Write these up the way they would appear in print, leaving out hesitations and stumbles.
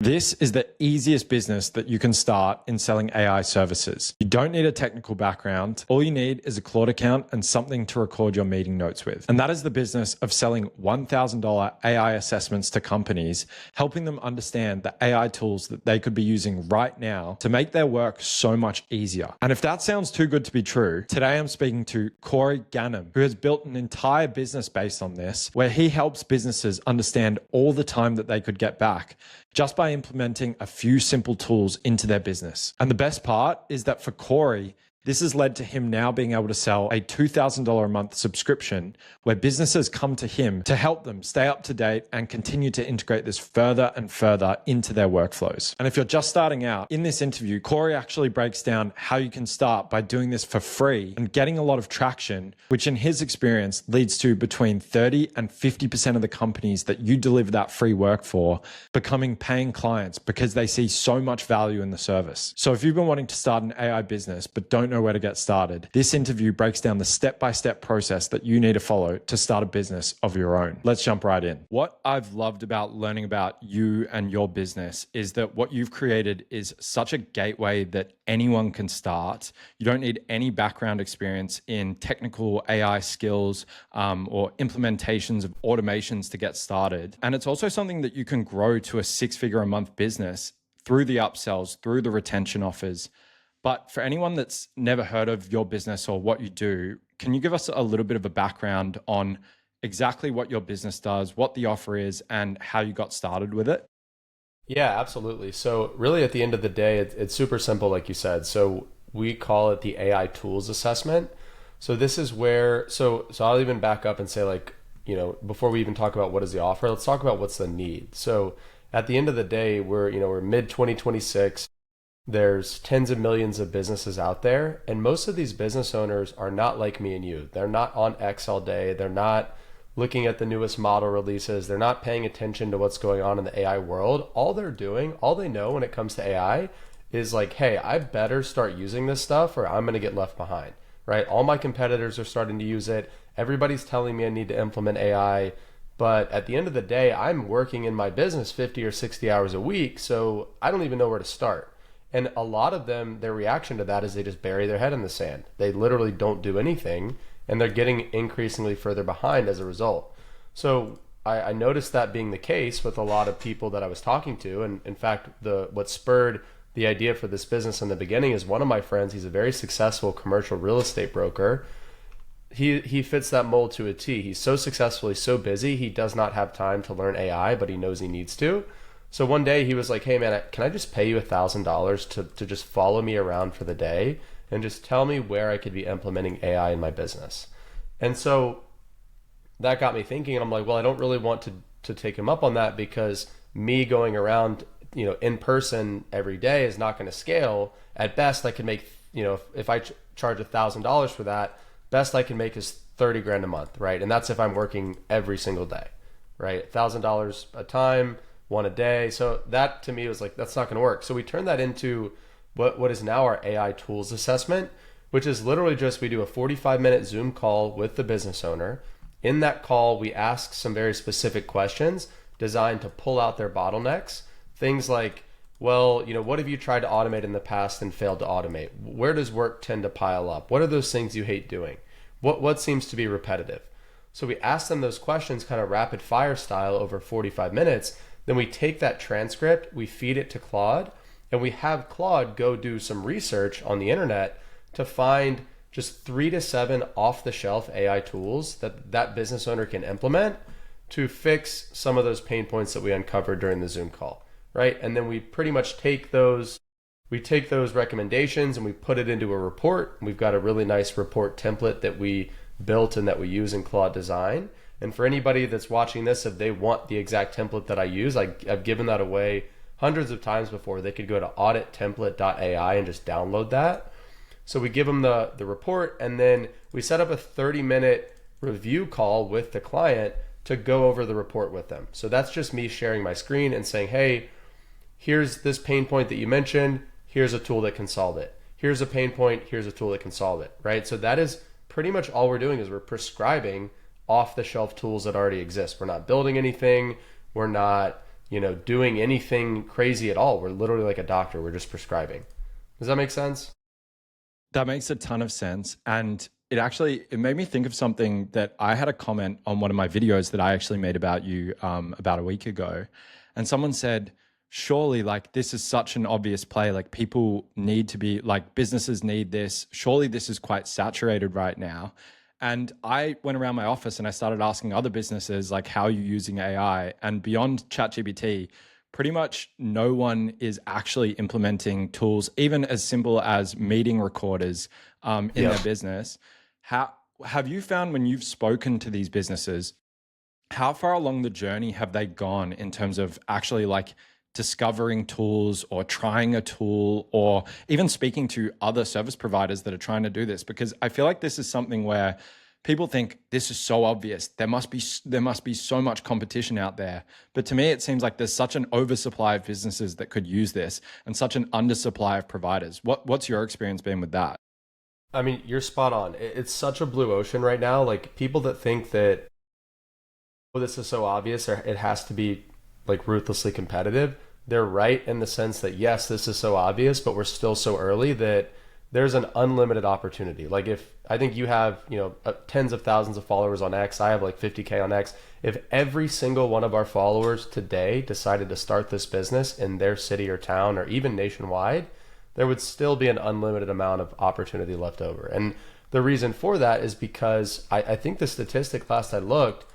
This is the easiest business that you can start in selling AI services. You don't need a technical background. All you need is a Claude account and something to record your meeting notes with. And that is the business of selling $1,000 AI assessments to companies, helping them understand the AI tools that they could be using right now to make their work so much easier. And if that sounds too good to be true, today I'm speaking to Corey Ganem, who has built an entire business based on this, where he helps businesses understand all the time that they could get back just by implementing a few simple tools into their business. And the best part is that for Corey, this has led to him now being able to sell a $2,000 a month subscription where businesses come to him to help them stay up to date and continue to integrate this further and further into their workflows. And if you're just starting out, in this interview, Corey actually breaks down how you can start by doing this for free and getting a lot of traction, which in his experience leads to between 30 and 50% of the companies that you deliver that free work for becoming paying clients because they see so much value in the service. So if you've been wanting to start an AI business but don't know where to get started, this interview breaks down the step-by-step process that you need to follow to start a business of your own. Let's jump right in. What I've loved about learning about you and your business is that what you've created is such a gateway that anyone can start. You don't need any background experience in technical AI skills or implementations of automations to get started. And it's also something that you can grow to a six-figure a month business through the upsells, through the retention offers. But for anyone that's never heard of your business or what you do, can you give us a little bit of a background on exactly what your business does, what the offer is, and how you got started with it? Yeah, absolutely. So really at the end of the day, it's super simple, like you said. So we call it the AI tools assessment. So this is where, so I'll even back up and say before we even talk about what is the offer, let's talk about what's the need. So at the end of the day, we're mid 2026. There's tens of millions of businesses out there, and most of these business owners are not like me and you. They're not on X all day. They're not looking at the newest model releases. They're not paying attention to what's going on in the AI world. All they know when it comes to AI is like, hey, I better start using this stuff or I'm going to get left behind, right? All my competitors are starting to use it. Everybody's telling me I need to implement AI. But at the end of the day, I'm working in my business 50 or 60 hours a week, so I don't even know where to start. And a lot of them, their reaction to that is they just bury their head in the sand. They literally don't do anything, and they're getting increasingly further behind as a result. So I noticed that being the case with a lot of people that I was talking to. And in fact, what spurred the idea for this business in the beginning is one of my friends. He's a very successful commercial real estate broker. He fits that mold to a T. He's so successful, he's so busy, he does not have time to learn AI, but he knows he needs to. So one day he was like, hey man, can I just pay you $1,000 to just follow me around for the day and just tell me where I could be implementing AI in my business? And so that got me thinking, and I'm like, well, I don't really want to take him up on that because me going around, in person every day is not going to scale. At best I can make, if I charge $1,000 for that, best I can make is 30 grand a month, right? And that's if I'm working every single day, right? $1,000 a time, one a day. So that to me was like, that's not going to work. So we turned that into what is now our AI tools assessment, which is literally just, we do a 45-minute Zoom call with the business owner. In that call, we ask some very specific questions designed to pull out their bottlenecks. Things like, well, what have you tried to automate in the past and failed to automate? Where does work tend to pile up? What are those things you hate doing? What seems to be repetitive? So we ask them those questions kind of rapid fire style over 45 minutes. Then we take that transcript, we feed it to Claude, and we have Claude go do some research on the internet to find just 3 to 7 off-the-shelf AI tools that business owner can implement to fix some of those pain points that we uncovered during the Zoom call, right? And then we pretty much take those recommendations and we put it into a report. We've got a really nice report template that we built and that we use in Claude Design. And for anybody that's watching this, if they want the exact template that I use, I've given that away hundreds of times before. They could go to audittemplate.ai and just download that. So we give them the report, and then we set up a 30-minute review call with the client to go over the report with them. So that's just me sharing my screen and saying, hey, here's this pain point that you mentioned. Here's a tool that can solve it. Here's a pain point. Here's a tool that can solve it, right? So that is pretty much all we're doing, is we're prescribing off-the-shelf tools that already exist. We're not building anything. We're not doing anything crazy at all. We're literally like a doctor. We're just prescribing. Does that make sense? That makes a ton of sense. And it made me think of something that I had a comment on one of my videos that I actually made about you about a week ago. And someone said, surely like this is such an obvious play. Like people need to be like businesses need this. Surely this is quite saturated right now. And I went around my office and I started asking other businesses, like, how are you using AI? And beyond ChatGPT, pretty much no one is actually implementing tools, even as simple as meeting recorders in Yeah. their business. How have you found when you've spoken to these businesses, how far along the journey have they gone in terms of actually like discovering tools or trying a tool or even speaking to other service providers that are trying to do this? Because I feel like this is something where people think this is so obvious. There must be so much competition out there. But to me, it seems like there's such an oversupply of businesses that could use this and such an undersupply of providers. What's your experience been with that? I mean, you're spot on. It's such a blue ocean right now. Like people that think that, oh, this is so obvious or it has to be like ruthlessly competitive. They're right in the sense that yes, this is so obvious, but we're still so early that there's an unlimited opportunity. Like if I think you have, tens of thousands of followers on X, I have like 50K on X. If every single one of our followers today decided to start this business in their city or town or even nationwide, there would still be an unlimited amount of opportunity left over. And the reason for that is because I think the statistic last I looked,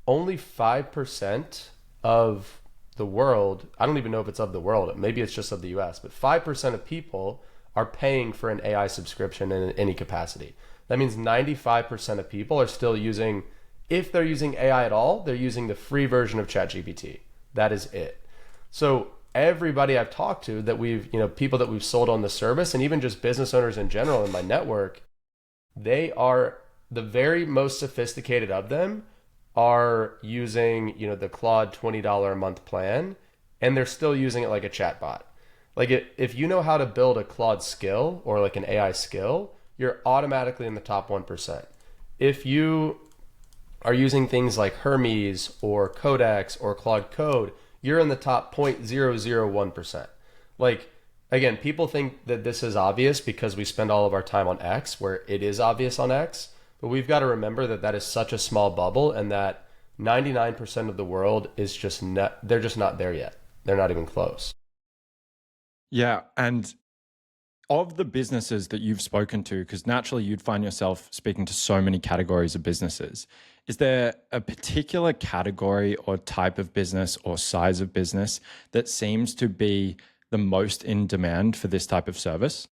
only 5% of the world, I don't even know if it's of the world, maybe it's just of the US, but 5% of people are paying for an AI subscription in any capacity. That means 95% of people are still using, if they're using AI at all, they're using the free version of ChatGPT. That is it. So everybody I've talked to that people that we've sold on the service and even just business owners in general in my network, they are the very most sophisticated of them are using, the Claude $20 a month plan, and they're still using it like a chatbot. Like if you know how to build a Claude skill or like an AI skill, you're automatically in the top 1%. If you are using things like Hermes or Codex or Claude Code, you're in the top 0.001%. Like, again, people think that this is obvious because we spend all of our time on X, where it is obvious on X. But we've got to remember that that is such a small bubble and that 99% of the world is just not, they're just not there yet. They're not even close. Yeah. And of the businesses that you've spoken to, because naturally you'd find yourself speaking to so many categories of businesses, is there a particular category or type of business or size of business that seems to be the most in demand for this type of service?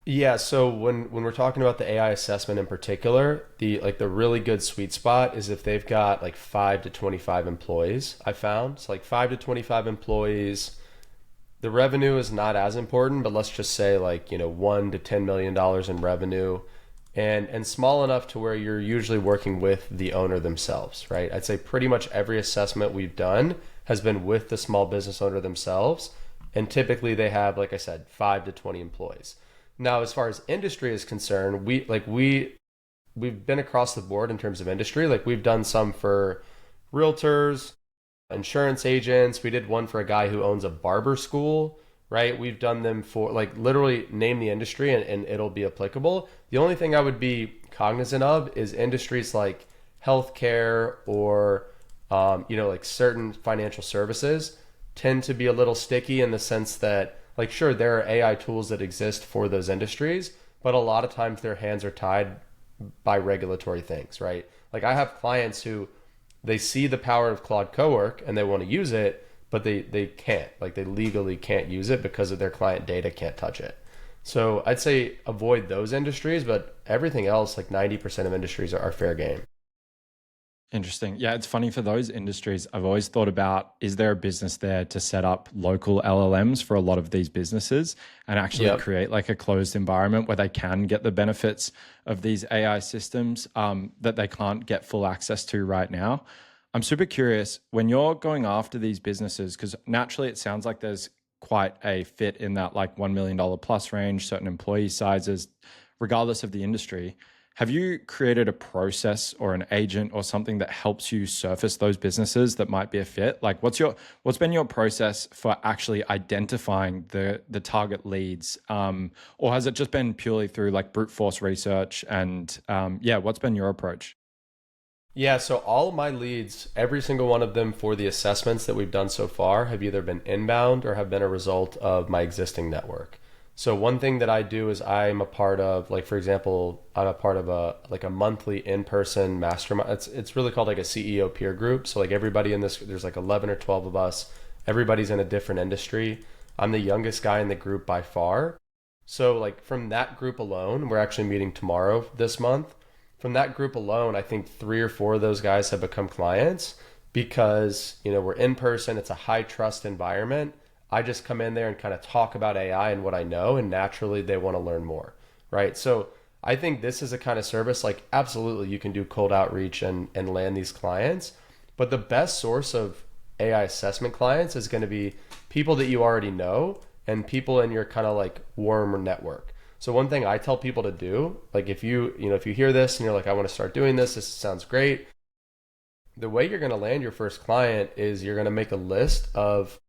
Yeah, so when we're talking about the AI assessment in particular, the really good sweet spot is if they've got like 5 to 25 employees, I found. It's like 5 to 25 employees. The revenue is not as important, but let's just say like, 1 to 10 million dollars in revenue and small enough to where you're usually working with the owner themselves, right? I'd say pretty much every assessment we've done has been with the small business owner themselves, and typically they have, like I said, 5 to 20 employees. Now, as far as industry is concerned, we've been across the board in terms of industry. Like we've done some for realtors, insurance agents. We did one for a guy who owns a barber school, right? We've done them for like literally name the industry and it'll be applicable. The only thing I would be cognizant of is industries like healthcare or, like certain financial services tend to be a little sticky in the sense that, like, sure, there are AI tools that exist for those industries, but a lot of times their hands are tied by regulatory things, right? Like I have clients who they see the power of Claude Cowork and they want to use it, but they can't, like they legally can't use it because of their client data can't touch it. So I'd say avoid those industries, but everything else, like 90% of industries are fair game. Interesting. Yeah, it's funny for those industries. I've always thought about, is there a business there to set up local LLMs for a lot of these businesses and actually Yep. create like a closed environment where they can get the benefits of these AI systems that they can't get full access to right now? I'm super curious when you're going after these businesses, because naturally it sounds like there's quite a fit in that like $1 million plus range, certain employee sizes, regardless of the industry. Have you created a process or an agent or something that helps you surface those businesses that might be a fit? Like what's been your process for actually identifying the target leads? Or has it just been purely through like brute force research? And yeah, what's been your approach? Yeah, so all of my leads, every single one of them for the assessments that we've done so far have either been inbound or have been a result of my existing network. So one thing that I do is I'm a part of, like for example, I'm a part of a monthly in-person mastermind. It's really called like a CEO peer group. So like everybody in this, there's like 11 or 12 of us. Everybody's in a different industry. I'm the youngest guy in the group by far. So like from that group alone, we're actually meeting tomorrow this month. From that group alone, I think 3 or 4 of those guys have become clients because, we're in person. It's a high trust environment. I just come in there and kind of talk about AI and what I know, and naturally they want to learn more, right? So I think this is a kind of service like absolutely you can do cold outreach and land these clients, but the best source of AI assessment clients is going to be people that you already know and people in your kind of like warm network. So one thing I tell people to do, like if you hear this and you're like, I want to start doing this sounds great. The way you're going to land your first client is you're going to make a list of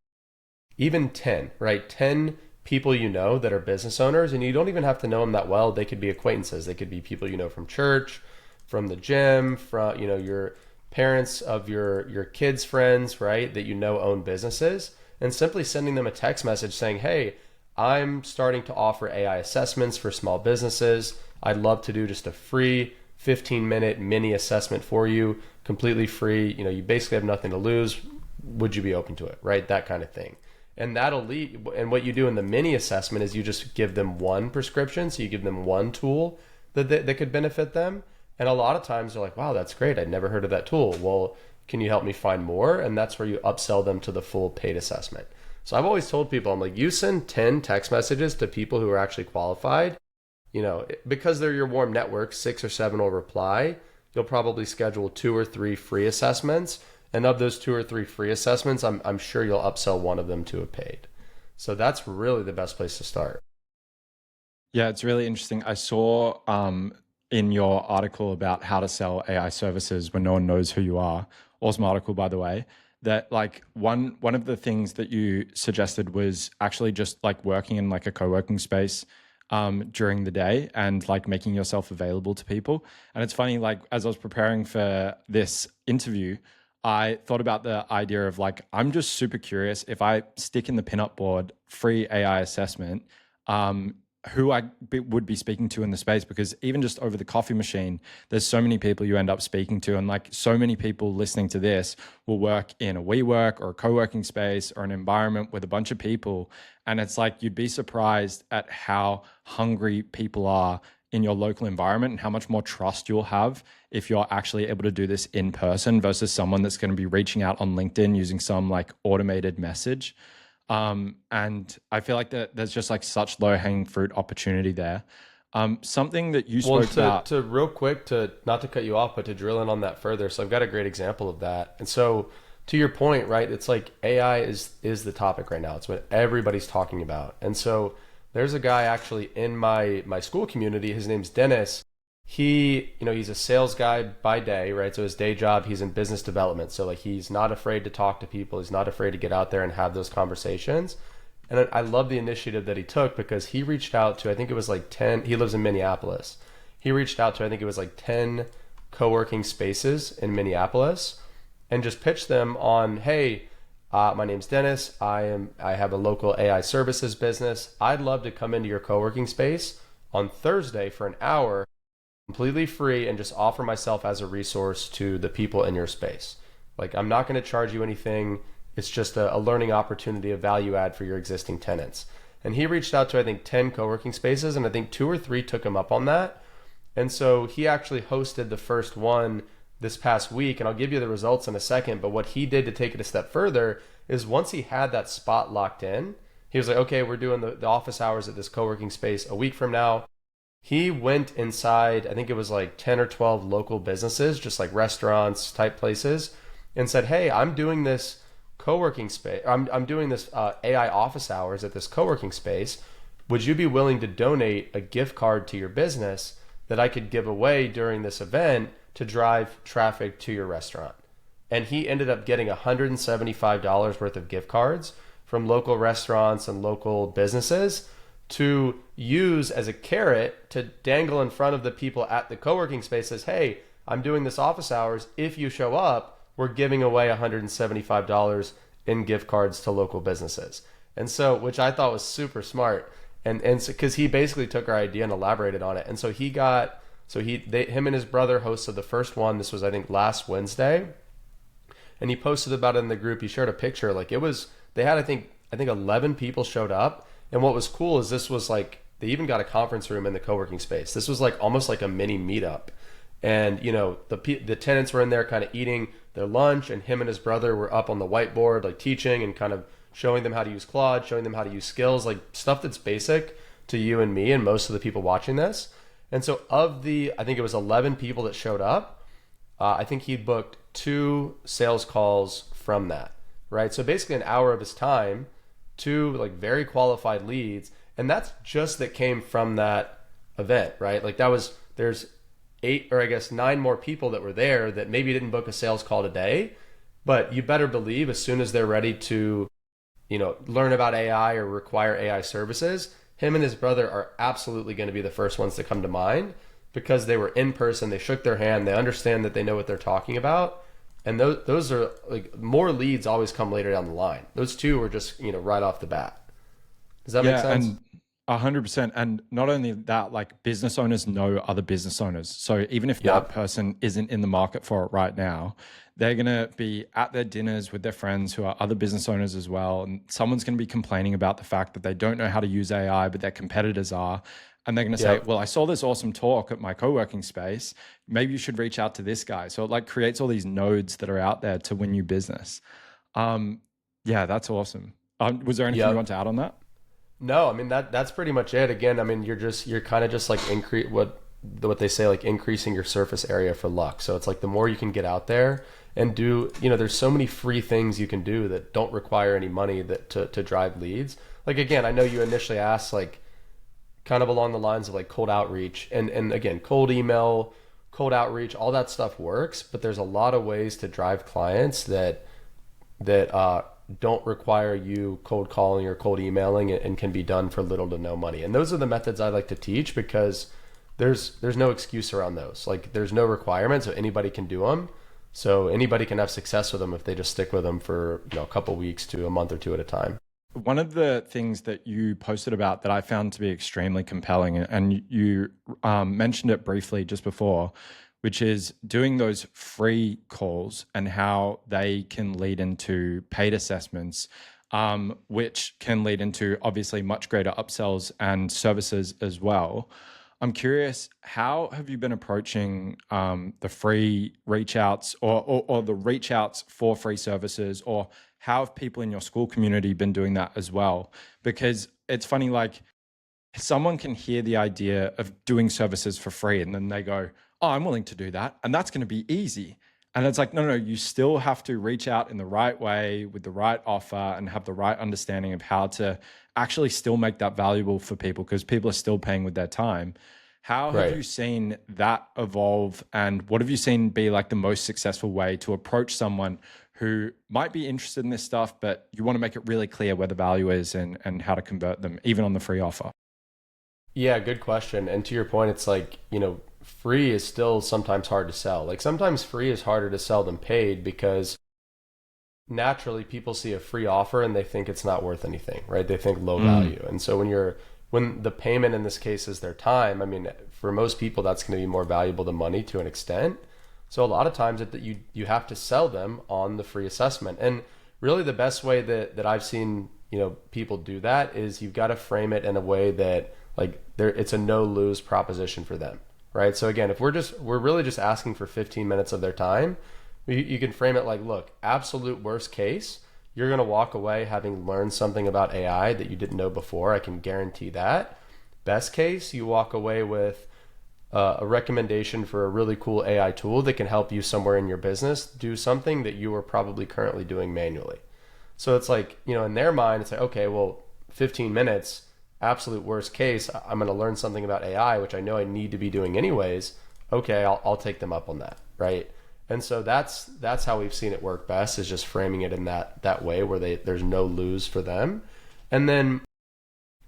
even 10, right? 10 people you know that are business owners, and you don't even have to know them that well. They could be acquaintances. They could be people you know from church, from the gym, from, your parents of your kids' friends, right? That own businesses, and simply sending them a text message saying, hey, I'm starting to offer AI assessments for small businesses. I'd love to do just a free 15-minute mini assessment for you, completely free. You basically have nothing to lose. Would you be open to it, right? That kind of thing. And that'll lead. And what you do in the mini assessment is you just give them one prescription. So you give them one tool that could benefit them. And a lot of times they're like, wow, that's great. I'd never heard of that tool. Well, can you help me find more? And that's where you upsell them to the full paid assessment. So I've always told people, I'm like, you send 10 text messages to people who are actually qualified, because they're your warm network, 6 or 7 will reply. You'll probably schedule 2 or 3 free assessments. And of those 2 or 3 free assessments, I'm sure you'll upsell one of them to a paid. So that's really the best place to start. Yeah, it's really interesting. I saw in your article about how to sell AI services when no one knows who you are. Awesome article, by the way. That like one of the things that you suggested was actually just like working in like a co-working space during the day and like making yourself available to people. And it's funny, like as I was preparing for this interview, I thought about the idea of like, I'm just super curious if I stick in the pinup board free AI assessment, who would be speaking to in the space, because even just over the coffee machine, there's so many people you end up speaking to. And like so many people listening to this will work in a WeWork or a co-working space or an environment with a bunch of people. And it's like, you'd be surprised at how hungry people are in your local environment and how much more trust you'll have if you're actually able to do this in person versus someone that's going to be reaching out on LinkedIn using some like automated message. And I feel like that there's just like such low hanging fruit opportunity there. Something that you spoke about. To real quick, to not to cut you off, but to drill in on that further. So I've got a great example of that. And so to your point, right, it's like AI is the topic right now. It's what everybody's talking about. And so there's a guy actually in my school community. His name's Dennis. He's a sales guy by day, right? So his day job, he's in business development. So like he's not afraid to talk to people. He's not afraid to get out there and have those conversations. And I love the initiative that he took because he reached out to, I think it was like 10, he lives in Minneapolis. He reached out to, I think it was like 10 co-working spaces in Minneapolis and just pitched them on, hey, my name's Dennis. I have a local AI services business. I'd love to come into your co-working space on Thursday for an hour, completely free, and just offer myself as a resource to the people in your space. Like, I'm not going to charge you anything. It's just a learning opportunity, a value add for your existing tenants. And he reached out to, I think, 10 co-working spaces, and I think 2 or 3 took him up on that. And so he actually hosted the first one this past week, and I'll give you the results in a second. But what he did to take it a step further is once he had that spot locked in, he was like, okay, we're doing the office hours at this co-working space a week from now. He went inside, I think it was like 10 or 12 local businesses, just like restaurants type places, and said, hey, I'm doing this co-working space. I'm doing this AI office hours at this co-working space. Would you be willing to donate a gift card to your business that I could give away during this event to drive traffic to your restaurant. And he ended up getting $175 worth of gift cards from local restaurants and local businesses to use as a carrot to dangle in front of the people at the co-working space as, hey, I'm doing this office hours. If you show up, we're giving away $175 in gift cards to local businesses. And so, which I thought was super smart. And so, because he basically took our idea and elaborated on it. And so him and his brother hosted the first one. This was, I think, last Wednesday. And he posted about it in the group. He shared a picture. Like they had, I think 11 people showed up. And what was cool is this was like, they even got a conference room in the co-working space. This was like almost like a mini meetup. And, the tenants were in there kind of eating their lunch, and him and his brother were up on the whiteboard, like teaching and kind of showing them how to use Claude, showing them how to use skills, like stuff that's basic to you and me and most of the people watching this. And so I think it was 11 people that showed up. I think he booked 2 sales calls from that, right? So basically an hour of his time, 2 like very qualified leads. And that's just that came from that event, right? Like there's 8 or I guess 9 more people that were there that maybe didn't book a sales call today, but you better believe as soon as they're ready to, learn about AI or require AI services, him and his brother are absolutely going to be the first ones to come to mind because they were in person, they shook their hand, they understand that they know what they're talking about. And those are like, more leads always come later down the line. Those 2 were just, right off the bat. Does that make sense? And 100%. And not only that, like business owners know other business owners. So even if that person isn't in the market for it right now, they're going to be at their dinners with their friends who are other business owners as well. And someone's going to be complaining about the fact that they don't know how to use AI, but their competitors are. And they're going to say, well, I saw this awesome talk at my co-working space. Maybe you should reach out to this guy. So it like creates all these nodes that are out there to win you business. Yeah, that's awesome. Was there anything you want to add on that? No, I mean that's pretty much it. Again, I mean you're kind of just like increase what they say, like increasing your surface area for luck. So it's like the more you can get out there and do, there's so many free things you can do that don't require any money to drive leads. Like again, I know you initially asked like kind of along the lines of like cold outreach and again, cold email, cold outreach, all that stuff works, but there's a lot of ways to drive clients that don't require you cold calling or cold emailing and can be done for little to no money. And those are the methods I like to teach because there's no excuse around those. Like there's no requirement, so anybody can do them. So anybody can have success with them if they just stick with them for a couple weeks to a month or 2 at a time. One of the things that you posted about that I found to be extremely compelling, and you mentioned it briefly just before, which is doing those free calls and how they can lead into paid assessments, which can lead into obviously much greater upsells and services as well. I'm curious, how have you been approaching the free reach outs or the reach outs for free services, or how have people in your school community been doing that as well? Because it's funny, like someone can hear the idea of doing services for free and then they go, oh, I'm willing to do that. And that's going to be easy. And it's like, no, you still have to reach out in the right way with the right offer and have the right understanding of how to actually still make that valuable for people, because people are still paying with their time. How have you seen that evolve, and what have you seen be like the most successful way to approach someone who might be interested in this stuff, but you want to make it really clear where the value is and how to convert them, even on the free offer? Yeah, good question. And to your point, it's like, free is still sometimes hard to sell. Like sometimes free is harder to sell than paid because naturally people see a free offer and they think it's not worth anything, right? They think low value. And so when the payment in this case is their time, I mean, for most people, that's going to be more valuable than money to an extent. So a lot of times that you have to sell them on the free assessment. And really the best way that I've seen, people do that is you've got to frame it in a way that like it's a no lose proposition for them. Right. So again, if we're really just asking for 15 minutes of their time, you can frame it like, look, absolute worst case, you're going to walk away having learned something about AI that you didn't know before. I can guarantee that. Best case, you walk away with a recommendation for a really cool AI tool that can help you somewhere in your business do something that you are probably currently doing manually. So it's like, in their mind, it's like, okay, well, 15 minutes, absolute worst case, I'm going to learn something about AI, which I know I need to be doing anyways. Okay, I'll take them up on that, right? And so that's how we've seen it work best, is just framing it in that way where there's no lose for them. And then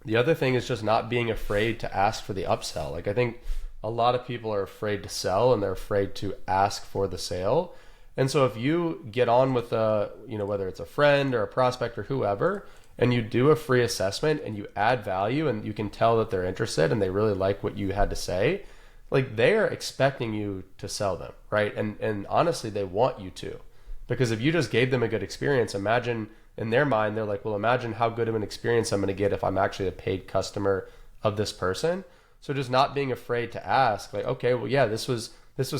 the other thing is just not being afraid to ask for the upsell. Like, I think a lot of people are afraid to sell and they're afraid to ask for the sale. And so if you get on with whether it's a friend or a prospect or whoever, and you do a free assessment and you add value and you can tell that they're interested and they really like what you had to say, like, they're expecting you to sell them, right? And honestly, they want you to. Because if you just gave them a good experience, imagine in their mind, they're like, well, imagine how good of an experience I'm going to get if I'm actually a paid customer of this person. So just not being afraid to ask, like, okay, well, yeah, this was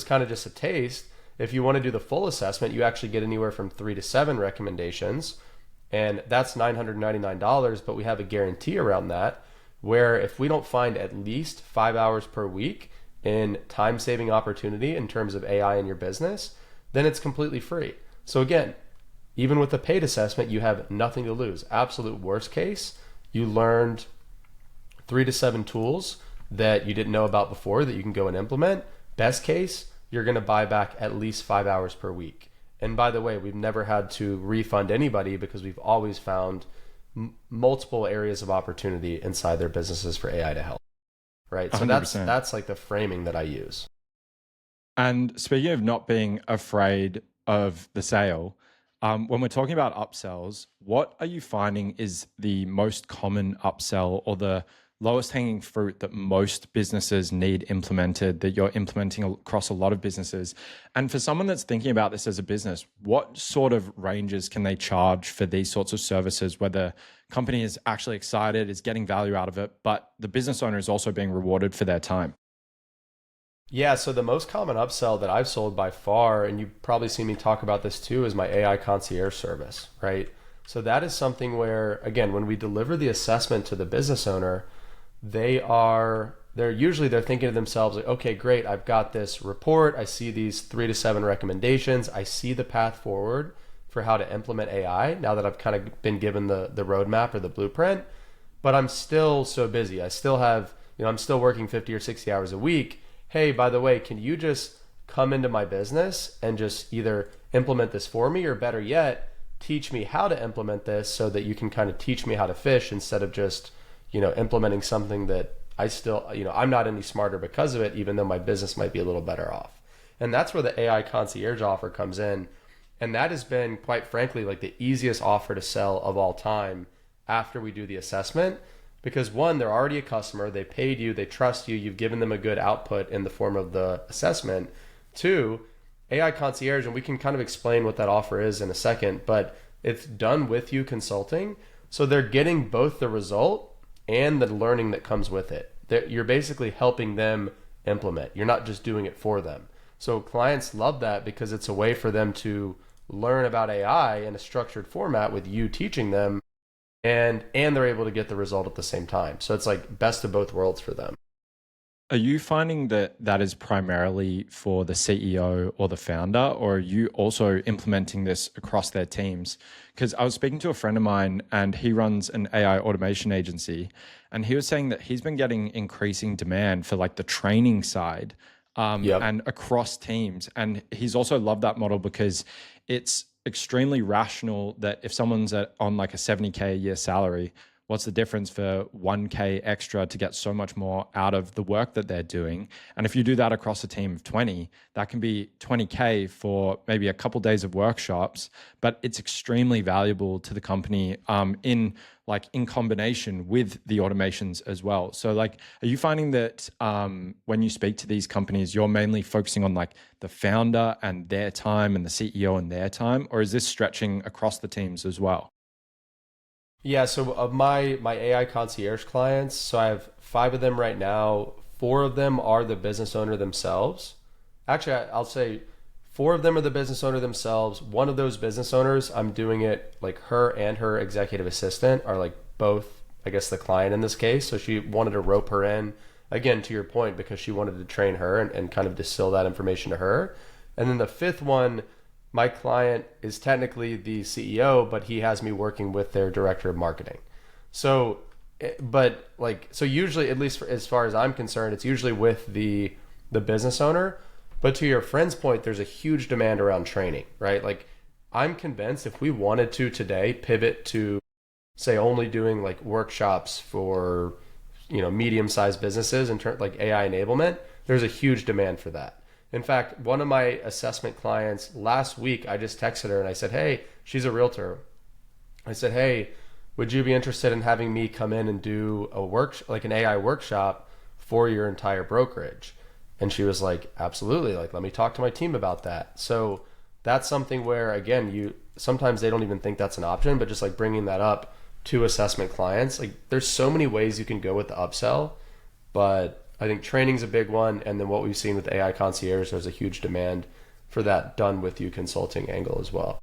kind of just a taste. If you want to do the full assessment, you actually get anywhere from 3 to 7 recommendations. And that's $999, but we have a guarantee around that, where if we don't find at least 5 hours per week in time-saving opportunity in terms of AI in your business, then it's completely free. So again, even with the paid assessment, you have nothing to lose. Absolute worst case, you learned 3 to 7 tools that you didn't know about before that you can go and implement. Best case, you're going to buy back at least 5 hours per week. And by the way, we've never had to refund anybody because we've always found multiple areas of opportunity inside their businesses for AI to help. Right. So 100%. that's like the framing that I use. And speaking of not being afraid of the sale, when we're talking about upsells, what are you finding is the most common upsell or the lowest hanging fruit that most businesses need implemented, that you're implementing across a lot of businesses? And for someone that's thinking about this as a business, what sort of ranges can they charge for these sorts of services, where the company is actually excited, is getting value out of it, but the business owner is also being rewarded for their time? Yeah, so the most common upsell that I've sold by far, and you've probably seen me talk about this too, is my AI concierge service, right? So that is something where, again, when we deliver the assessment to the business owner, they're thinking to themselves, like, okay, great, I've got this report, I see these 3 to 7 recommendations, I see the path forward for how to implement AI now that I've kind of been given the roadmap or the blueprint, but I'm still so busy. I still have, I'm still working 50 or 60 hours a week. Hey, by the way, can you just come into my business and just either implement this for me, or better yet, teach me how to implement this so that you can kind of teach me how to fish, instead of just, implementing something that I still, I'm not any smarter because of it, even though my business might be a little better off. And that's where the AI concierge offer comes in. And that has been, quite frankly, like the easiest offer to sell of all time after we do the assessment. Because one, they're already a customer, they paid you, they trust you, you've given them a good output in the form of the assessment. Two, AI concierge, and we can kind of explain what that offer is in a second, but it's done with you consulting. So they're getting both the result and the learning that comes with it. You're basically helping them implement. You're not just doing it for them. So clients love that because it's a way for them to learn about AI in a structured format with you teaching them, and they're able to get the result at the same time. So it's like best of both worlds for them. Are you finding that that is primarily for the CEO or the founder, or are you also implementing this across their teams? Because I was speaking to a friend of mine and he runs an AI automation agency, and he was saying that he's been getting increasing demand for like the training side and across teams. And he's also loved that model because it's extremely rational that if someone's on like a 70K a year salary, what's the difference for 1K extra to get so much more out of the work that they're doing? And if you do that across a team of 20, that can be 20K for maybe a couple days of workshops, but it's extremely valuable to the company in combination with the automations as well. So like, are you finding that when you speak to these companies, you're mainly focusing on like the founder and their time and the CEO and their time, or is this stretching across the teams as well? Yeah, so of my AI concierge clients, so I have 5 of them right now. 4 of them are the business owner themselves. Actually, I'll say 4 of them are the business owner themselves. One of those business owners, I'm doing it like her and her executive assistant are like both, I guess, the client in this case. So she wanted to rope her in, again, to your point, because she wanted to train her and kind of distill that information to her. And then the 5th one, my client is technically the CEO, but he has me working with their director of marketing. So But like, so usually, at least as far as I'm concerned, it's usually with the business owner. But to your friend's point, there's a huge demand around training, right? Like, I'm convinced if we wanted to today pivot to, say, only doing like workshops for, medium-sized businesses and like AI enablement, there's a huge demand for that. In fact, one of my assessment clients last week, I just texted her and I said, hey, she's a realtor. I said, hey, would you be interested in having me come in and do like an AI workshop for your entire brokerage? And she was like, absolutely. Like, let me talk to my team about that. So that's something where, again, sometimes they don't even think that's an option, but just like bringing that up to assessment clients, like there's so many ways you can go with the upsell, but I think training's a big one. And then what we've seen with AI concierge, there's a huge demand for that done with you consulting angle as well.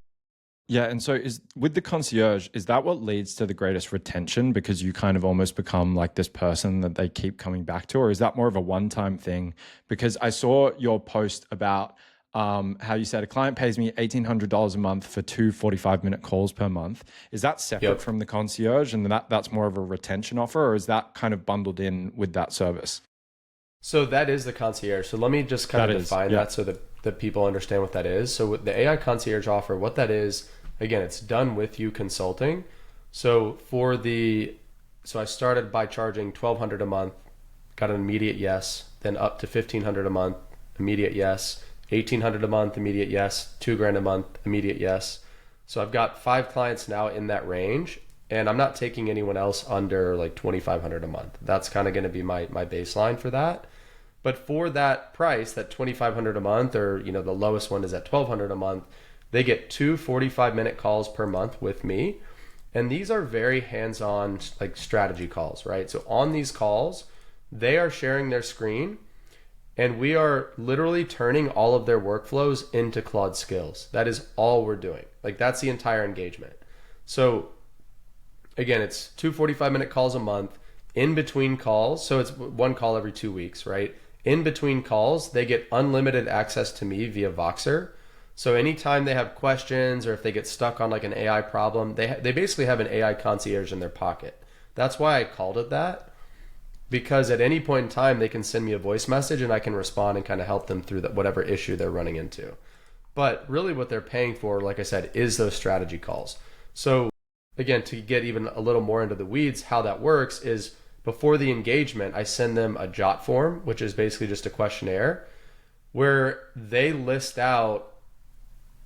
Yeah, and so with the concierge, is that what leads to the greatest retention because you kind of almost become like this person that they keep coming back to, or is that more of a one-time thing? Because I saw your post about how you said a client pays me $1,800 a month for 2 45-minute calls per month. Is that separate from the concierge, and that's more of a retention offer, or is that kind of bundled in with that service? So that is the concierge. So let me just kind of define that so that people understand what that is. So with the AI concierge offer, what that is, again, it's done with you consulting. So so I started by charging $1,200 a month, got an immediate yes, then up to $1,500 a month, immediate yes, $1,800 a month, immediate yes, $2,000 a month, immediate yes. So I've got 5 clients now in that range, and I'm not taking anyone else under like $2,500 a month. That's kind of going to be my baseline for that. But for that price, that $2,500 a month, or the lowest one is at $1,200 a month, they get 2 45-minute calls per month with me. And these are very hands-on like strategy calls, right? So on these calls, they are sharing their screen and we are literally turning all of their workflows into Claude skills. That is all we're doing. Like, that's the entire engagement. So again, it's 2 45-minute calls a month. In between calls, so it's one call every 2 weeks, right? In between calls, they get unlimited access to me via Voxer. So anytime they have questions or if they get stuck on like an AI problem, they basically have an AI concierge in their pocket. That's why I called it that, because at any point in time, they can send me a voice message and I can respond and kind of help them through whatever issue they're running into. But really what they're paying for, like I said, is those strategy calls. So again, to get even a little more into the weeds, how that works is before the engagement, I send them a jot form, which is basically just a questionnaire where they list out,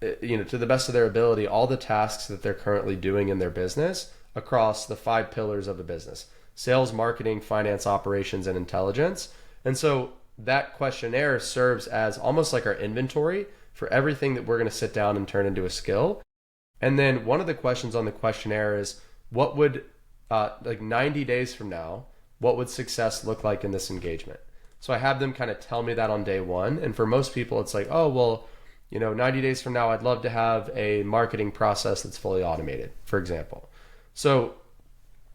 to the best of their ability, all the tasks that they're currently doing in their business across the 5 pillars of a business: sales, marketing, finance, operations, and intelligence. And so that questionnaire serves as almost like our inventory for everything that we're going to sit down and turn into a skill. And then one of the questions on the questionnaire is, what would, like 90 days from now, what would success look like in this engagement? So I have them kind of tell me that on day one. And for most people, it's like, oh, well, 90 days from now, I'd love to have a marketing process that's fully automated, for example. So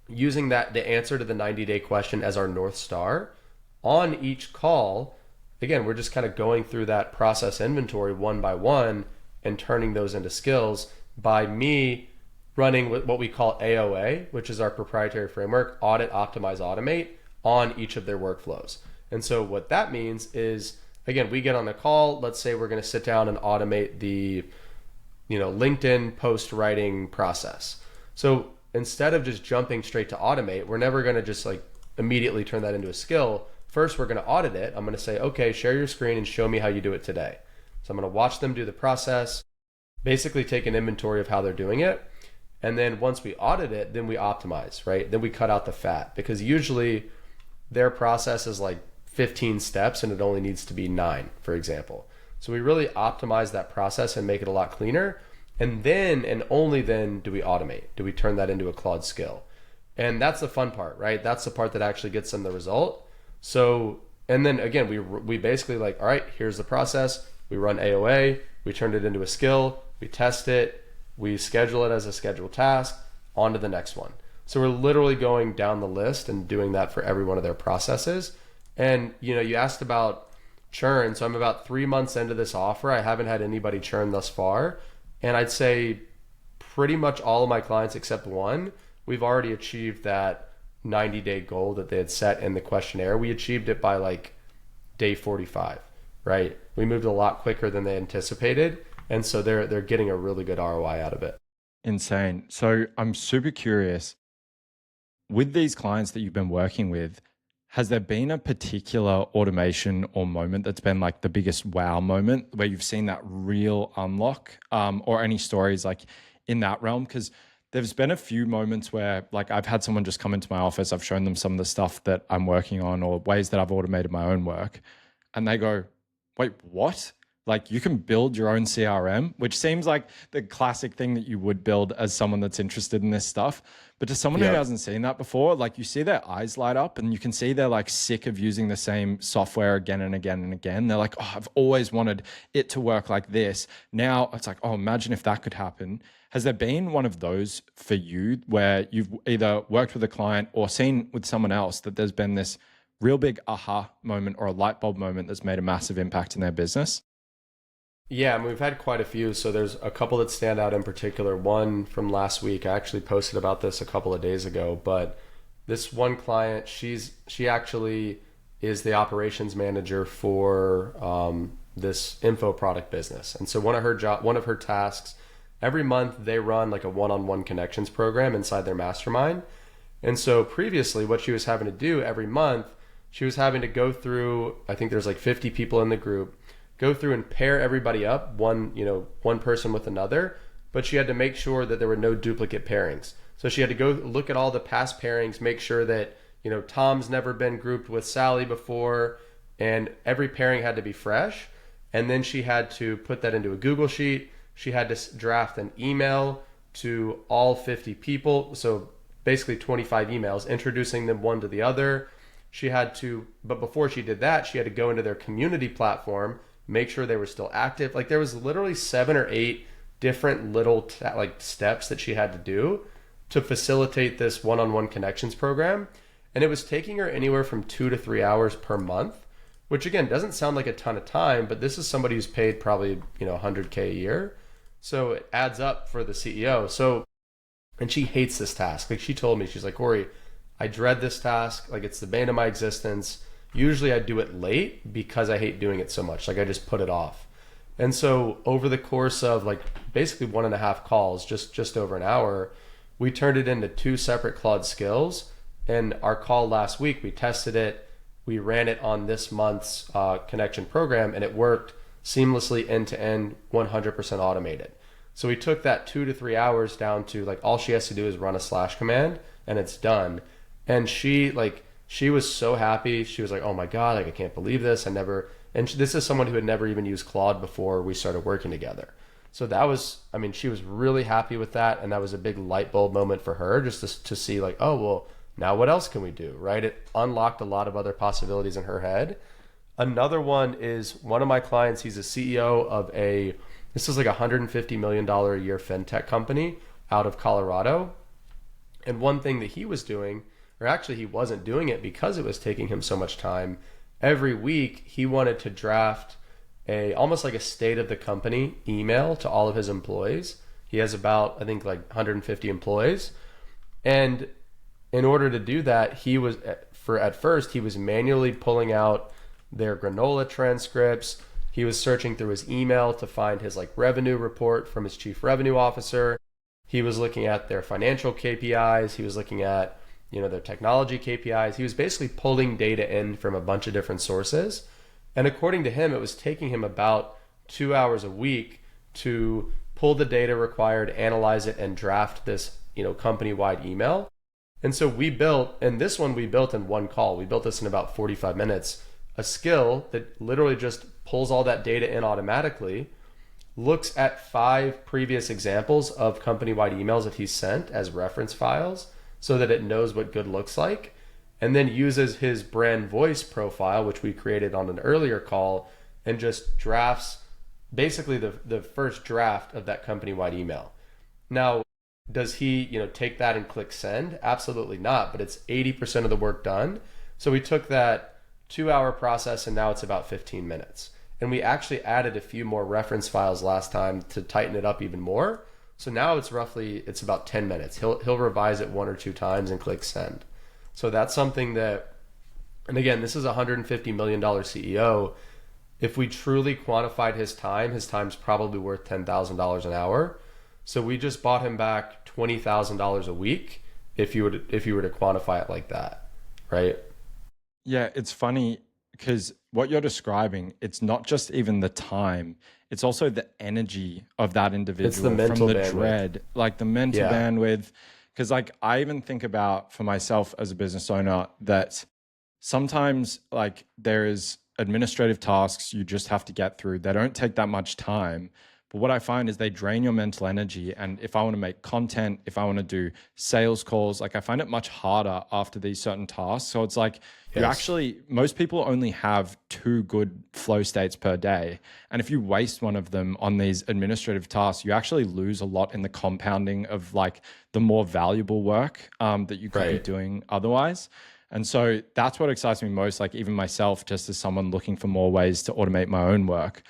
using the answer to the 90-day question as our North Star, on each call, again, we're just kind of going through that process inventory one by one and turning those into skills by me running what we call AOA, which is our proprietary framework: audit, optimize, automate, on each of their workflows. And so what that means is, again, we get on a call, let's say we're going to sit down and automate the LinkedIn post writing process. So instead of just jumping straight to automate, we're never going to just like immediately turn that into a skill. First, we're going to audit it. I'm going to say, okay, share your screen and show me how you do it today. So I'm going to watch them do the process, basically take an inventory of how they're doing it. And then once we audit it, then we optimize, right? Then we cut out the fat, because usually their process is like 15 steps and it only needs to be 9, for example. So we really optimize that process and make it a lot cleaner. And then, and only then, do we automate. Do we turn that into a Claude skill? And that's the fun part, right? That's the part that actually gets them the result. So, and then again, we basically like, all right, here's the process. We run AOA, we turned it into a skill, we test it, we schedule it as a scheduled task, on to the next one. So we're literally going down the list and doing that for every one of their processes. And you asked about churn. So I'm about 3 months into this offer. I haven't had anybody churn thus far. And I'd say pretty much all of my clients except one, we've already achieved that 90-day goal that they had set in the questionnaire, we achieved it by like day 45, right? We moved a lot quicker than they anticipated. And so they're getting a really good ROI out of it. Insane. So I'm super curious, with these clients that you've been working with, has there been a particular automation or moment that's been like the biggest wow moment where you've seen that real unlock, or any stories like in that realm? Because there's been a few moments where like I've had someone just come into my office, I've shown them some of the stuff that I'm working on or ways that I've automated my own work, and they go, wait, what? Like you can build your own CRM, which seems like the classic thing that you would build as someone that's interested in this stuff. But to someone who hasn't seen that before, like you see their eyes light up and you can see they're like sick of using the same software again and again and again. They're like, oh, I've always wanted it to work like this. Now it's like, oh, imagine if that could happen. Has there been one of those for you where you've either worked with a client or seen with someone else that there's been this real big aha moment or a light bulb moment that's made a massive impact in their business? Yeah, and we've had quite a few. So there's a couple that stand out in particular. One from last week, I actually posted about this a couple of days ago, but this one client, she actually is the operations manager for this info product business. And so one of her tasks, every month they run like a one-on-one connections program inside their mastermind. And so previously what she was having to do every month, she was having to go through, I think there's like 50 people in the group, go through and pair everybody up, one person with another, but she had to make sure that there were no duplicate pairings. So she had to go look at all the past pairings, make sure that, Tom's never been grouped with Sally before, and every pairing had to be fresh. And then she had to put that into a Google Sheet. She had to draft an email to all 50 people. So basically 25 emails, introducing them one to the other. But before she did that, she had to go into their community platform, make sure they were still active. Like there was literally 7 or 8 different little steps that she had to do to facilitate this one-on-one connections program. And it was taking her anywhere from 2 to 3 hours per month, which again, doesn't sound like a ton of time, but this is somebody who's paid probably, 100K a year. So it adds up for the CEO. And she hates this task. Like she told me, she's like, Corey, I dread this task. Like it's the bane of my existence. Usually I do it late because I hate doing it so much. Like I just put it off. And so over the course of like basically 1.5 calls, just over an hour, we turned it into 2 separate Claude skills. And our call last week, we tested it. We ran it on this month's connection program, and it worked seamlessly end to end, 100% automated. So we took that 2 to 3 hours down to like all she has to do is run a slash command and it's done. And she was so happy. She was like, oh my God, like I can't believe this. This is someone who had never even used Claude before we started working together. So she was really happy with that. And that was a big light bulb moment for her just to see like, oh, well, now what else can we do, right? It unlocked a lot of other possibilities in her head. Another one is one of my clients. He's a CEO of this is like $150 million a year fintech company out of Colorado. And one thing that he was doing, or actually he wasn't doing it because it was taking him so much time, every week he wanted to draft almost like a state of the company email to all of his employees. He has about, I think, like 150 employees. And in order to do that, at first he was manually pulling out their granola transcripts. He was searching through his email to find his like revenue report from his chief revenue officer. He was looking at their financial KPIs. He was looking at, their technology KPIs. He was basically pulling data in from a bunch of different sources. And according to him, it was taking him about 2 hours a week to pull the data required, analyze it, and draft this, company-wide email. And so we built in one call. We built this in about 45 minutes, a skill that literally just pulls all that data in automatically, looks at 5 previous examples of company-wide emails that he's sent as reference files so that it knows what good looks like, and then uses his brand voice profile, which we created on an earlier call, and just drafts basically the first draft of that company-wide email. Now, does he, take that and click send? Absolutely not, but it's 80% of the work done. So we took that 2-hour process and now it's about 15 minutes. And we actually added a few more reference files last time to tighten it up even more. So now it's about 10 minutes. He'll revise it 1 or 2 times and click send. So that's something that, and again, this is a $150 million CEO. If we truly quantified his time's probably worth $10,000 an hour. So we just bought him back $20,000 a week if you were to quantify it like that, right? Yeah, it's funny because what you're describing, it's not just even the time, it's also the energy of that individual, It's the mental from the bandwidth. dread, like the mental Yeah. bandwidth. Because like I even think about for myself as a business owner that sometimes like there is administrative tasks you just have to get through. They don't take that much time. But what I find is they drain your mental energy. And if I want to make content, if I want to do sales calls, like I find it much harder after these certain tasks. So it's like you Yes. actually, most people only have 2 good flow states per day. And if you waste one of them on these administrative tasks, you actually lose a lot in the compounding of like the more valuable work that you could be Right. doing otherwise. And so that's what excites me most, like even myself, just as someone looking for more ways to automate my own work.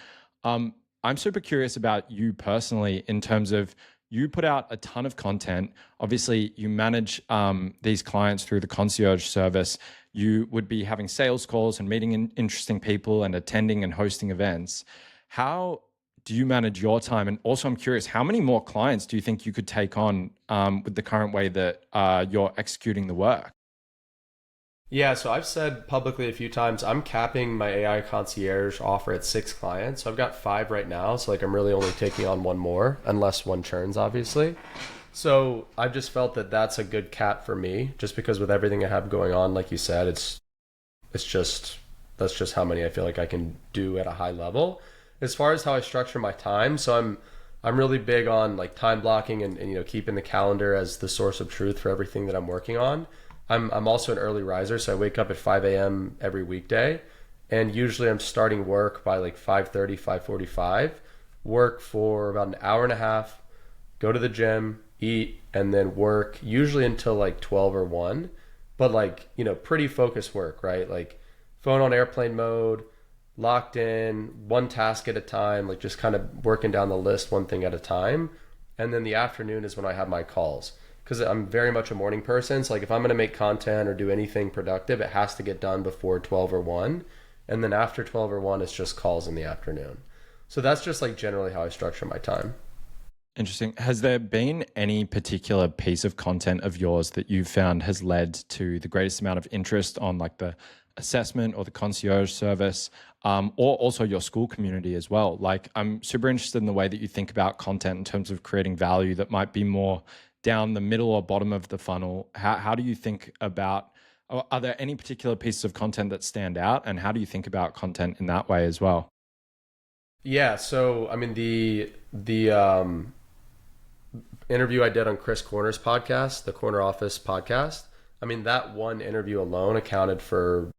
I'm super curious about you personally in terms of you put out a ton of content. Obviously, you manage these clients through the concierge service. You would be having sales calls and meeting interesting people and attending and hosting events. How do you manage your time? And also, I'm curious, how many more clients do you think you could take on with the current way that you're executing the work? Yeah, so I've said publicly a few times, I'm capping my AI concierge offer at 6 clients. So I've got 5 right now. So like I'm really only taking on one more, unless one churns, obviously. So I've just felt that that's a good cap for me, just because with everything I have going on, like you said, it's just that's just how many I feel like I can do at a high level. As far as how I structure my time, so I'm really big on like time blocking and keeping the calendar as the source of truth for everything that I'm working on. I'm also an early riser, so I wake up at 5 a.m. every weekday, and usually I'm starting work by like 5:30, 5:45, work for about an hour and a half, go to the gym, eat, and then work usually until like 12 or 1, but like, pretty focused work, right? Like phone on airplane mode, locked in, one task at a time, like just kind of working down the list one thing at a time. And then the afternoon is when I have my calls because I'm very much a morning person. So like if I'm going to make content or do anything productive, it has to get done before 12 or 1. And then after 12 or 1, it's just calls in the afternoon. So that's just like generally how I structure my time. Interesting. Has there been any particular piece of content of yours that you've found has led to the greatest amount of interest on like the assessment or the concierge service, or also your school community as well? Like, I'm super interested in the way that you think about content in terms of creating value that might be more down the middle or bottom of the funnel. How do you think about, are there any particular pieces of content that stand out? And how do you think about content in that way as well? Yeah, so I mean the interview I did on Chris Corner's podcast, the Corner Office podcast. I mean that one interview alone accounted for,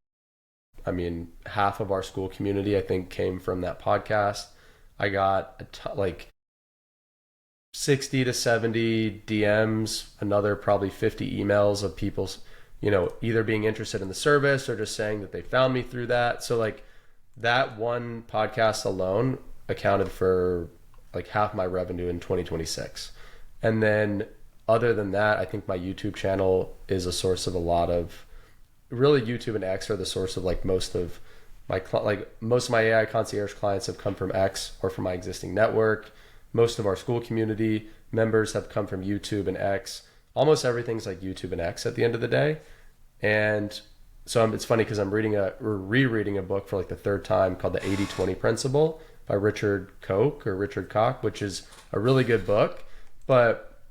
I mean, half of our school community I think came from that podcast. I got like 60 to 70 DMs, another probably 50 emails of people, either being interested in the service or just saying that they found me through that. So like that one podcast alone accounted for like half my revenue in 2026. And then other than that, I think my YouTube channel is a source of a lot of, really YouTube and X are the source of like most of my AI concierge clients have come from X or from my existing network. Most of our school community members have come from YouTube and X. Almost everything's like YouTube and X at the end of the day. And so it's funny because we're rereading a book for like the third time called The 80/20 Principle by Richard Koch, which is a really good book. But,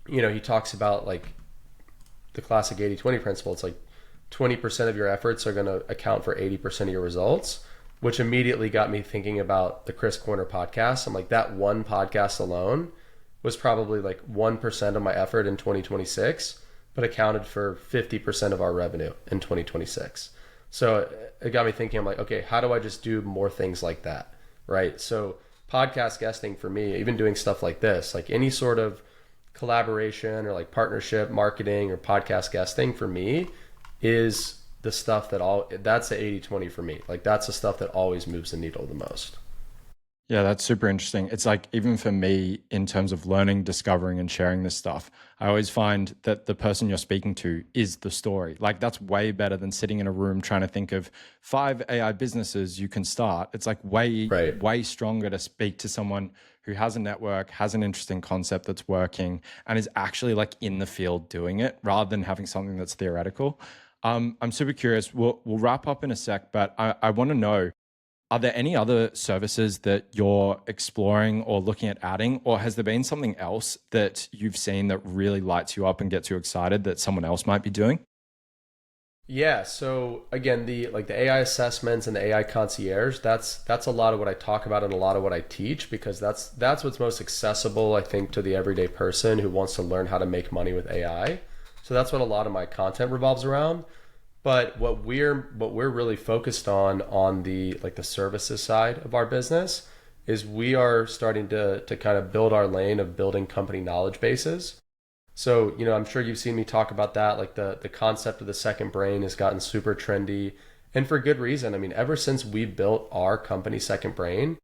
he talks about like the classic 80/20 principle. It's like 20% of your efforts are going to account for 80% of your results, which immediately got me thinking about the Chris Corner podcast. I'm like, that one podcast alone was probably like 1% of my effort in 2026, but accounted for 50% of our revenue in 2026. So it got me thinking, I'm like, okay, how do I just do more things like that? Right. So podcast guesting for me, even doing stuff like this, like any sort of collaboration or like partnership marketing or podcast guesting for me is the stuff that's the 80/20 for me. Like that's the stuff that always moves the needle the most. Yeah, that's super interesting. It's like, even for me, in terms of learning, discovering, and sharing this stuff, I always find that the person you're speaking to is the story. Like, that's way better than sitting in a room trying to think of 5 AI businesses you can start. It's like Right. way stronger to speak to someone who has a network, has an interesting concept that's working, and is actually like in the field doing it rather than having something that's theoretical. I'm super curious. We'll wrap up in a sec, but I want to know, are there any other services that you're exploring or looking at adding, or has there been something else that you've seen that really lights you up and gets you excited that someone else might be doing? Yeah, so again, the AI assessments and the AI concierge, that's a lot of what I talk about and a lot of what I teach, because that's what's most accessible, I think, to the everyday person who wants to learn how to make money with AI. So that's what a lot of my content revolves around. But what we're really focused on the like the services side of our business is we are starting to kind of build our lane of building company knowledge bases. So, I'm sure you've seen me talk about that. Like the concept of the second brain has gotten super trendy, and for good reason. I mean, ever since we built our company Second Brain,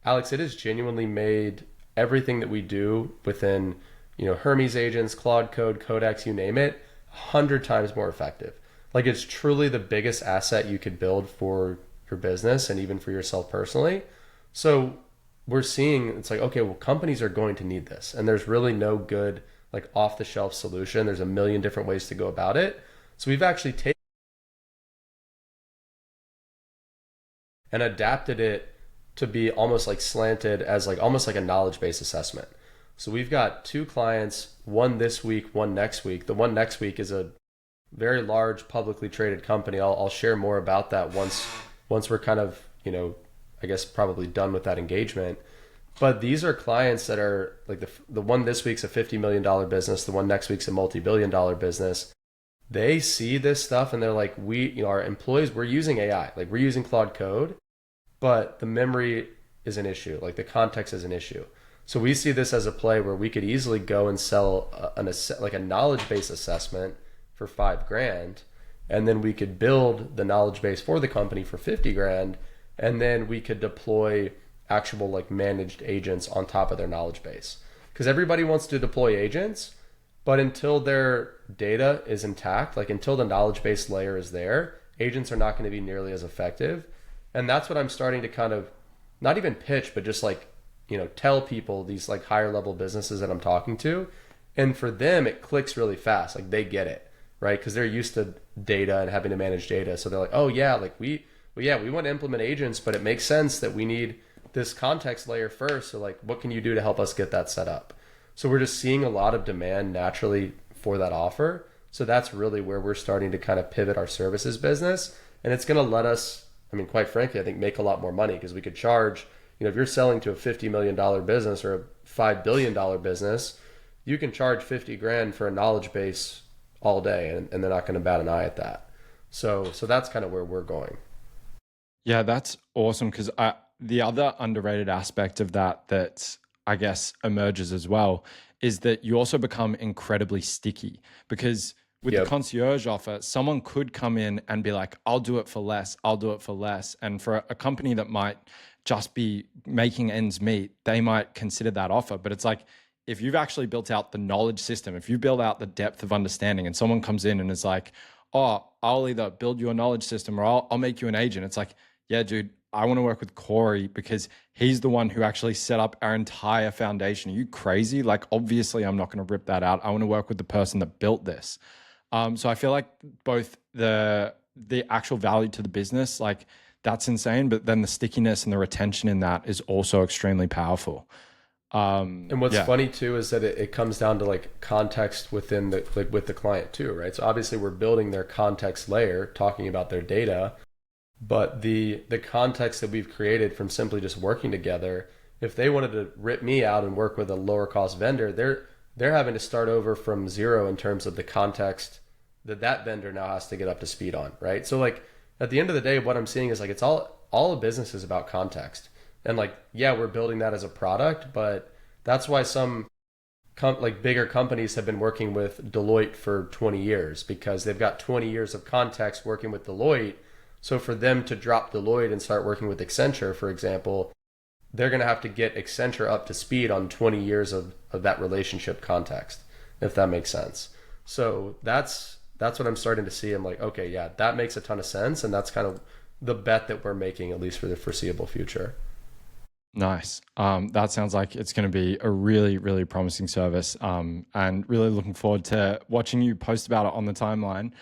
Alex, it has genuinely made everything that we do within, Hermes agents, Claude Code, Codex, you name it, 100 times more effective. Like, it's truly the biggest asset you could build for your business and even for yourself personally. So we're seeing it's like, okay, well, companies are going to need this, and there's really no good like off the shelf solution. There's a million different ways to go about it. So we've actually taken and adapted it to be almost like slanted as like almost like a knowledge based assessment. So we've got two clients, one this week, one next week. The one next week is a very large publicly traded company. I'll share more about that once we're kind of, I guess probably done with that engagement. But these are clients that are like the one this week's a $50 million business, the one next week's a multi-billion-dollar business. They see this stuff and they're like, our employees, we're using AI, like we're using Claude Code, but the memory is an issue, like the context is an issue. So we see this as a play where we could easily go and sell like a knowledge base assessment for 5 grand, and then we could build the knowledge base for the company for 50 grand, and then we could deploy actual like managed agents on top of their knowledge base. Because everybody wants to deploy agents, but until their data is intact, like until the knowledge base layer is there, agents are not going to be nearly as effective. And that's what I'm starting to kind of not even pitch, but just like, tell people, these like higher level businesses that I'm talking to. And for them, it clicks really fast. Like they get it, right? Because they're used to data and having to manage data. So they're like, oh yeah, like we want to implement agents, but it makes sense that we need this context layer first. So like, what can you do to help us get that set up? So we're just seeing a lot of demand naturally for that offer. So that's really where we're starting to kind of pivot our services business. And it's going to let us, I mean, quite frankly, I think make a lot more money, because we could charge, if you're selling to a $50 million business or a $5 billion business, you can charge 50 grand for a knowledge base all day, and they're not going to bat an eye at that. So that's kind of where we're going. Yeah, that's awesome, because the other underrated aspect of that I guess emerges as well is that you also become incredibly sticky, because with the Yep. concierge offer, someone could come in and be like, I'll do it for less, I'll do it for less. And for a company that might just be making ends meet, they might consider that offer. But it's like, if you've actually built out the knowledge system, if you build out the depth of understanding, and someone comes in and is like, oh, I'll either build you a knowledge system or I'll make you an agent. It's like, yeah, dude, I want to work with Corey because he's the one who actually set up our entire foundation. Are you crazy? Like, obviously, I'm not going to rip that out. I want to work with the person that built this. So I feel like both the actual value to the business, like that's insane, but then the stickiness and the retention in that is also extremely powerful. And what's Yeah. funny too is that it comes down to like context within the like with the client too, right? So obviously we're building their context layer, talking about their data, but the context that we've created from simply just working together, if they wanted to rip me out and work with a lower cost vendor, they're having to start over from zero in terms of the context that vendor now has to get up to speed on, right? So like at the end of the day, what I'm seeing is like it's all a business is about context. And like, yeah, we're building that as a product, but that's why some like bigger companies have been working with Deloitte for 20 years, because they've got 20 years of context working with Deloitte. So for them to drop Deloitte and start working with Accenture, for example, they're going to have to get Accenture up to speed on 20 years of that relationship context, if that makes sense. So that's what I'm starting to see. I'm like, okay, yeah, that makes a ton of sense. And that's kind of the bet that we're making, at least for the foreseeable future. Nice. That sounds like it's going to be a really, really promising service, and really looking forward to watching you post about it on the timeline.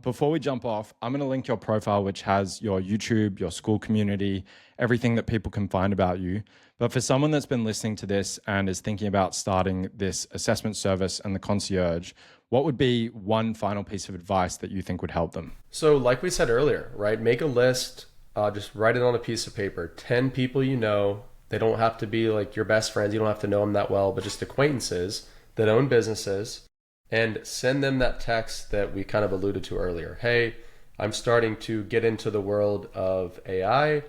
Before we jump off, I'm going to link your profile, which has your YouTube, your school community, everything that people can find about you. But for someone that's been listening to this and is thinking about starting this assessment service and the concierge, what would be one final piece of advice that you think would help them? So like we said earlier, right? Make a list, just write it on a piece of paper. 10 people you know. They don't have to be like your best friends. You don't have to know them that well, but just acquaintances that own businesses, and send them that text that we kind of alluded to earlier. Hey, I'm starting to get into the world of AI.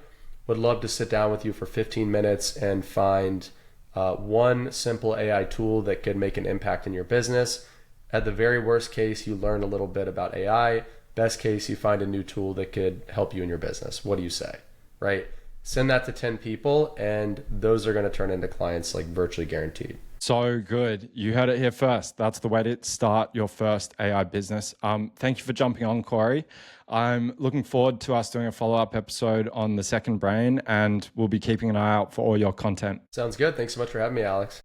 Would love to sit down with you for 15 minutes and find one simple AI tool that could make an impact in your business. At the very worst case, you learn a little bit about AI. Best case, you find a new tool that could help you in your business. What do you say, right? Send that to 10 people, and those are going to turn into clients, like virtually guaranteed. So good. You heard it here first. That's the way to start your first AI business. Thank you for jumping on, Corey. I'm looking forward to us doing a follow-up episode on the second brain, and we'll be keeping an eye out for all your content. Sounds good. Thanks so much for having me, Alex.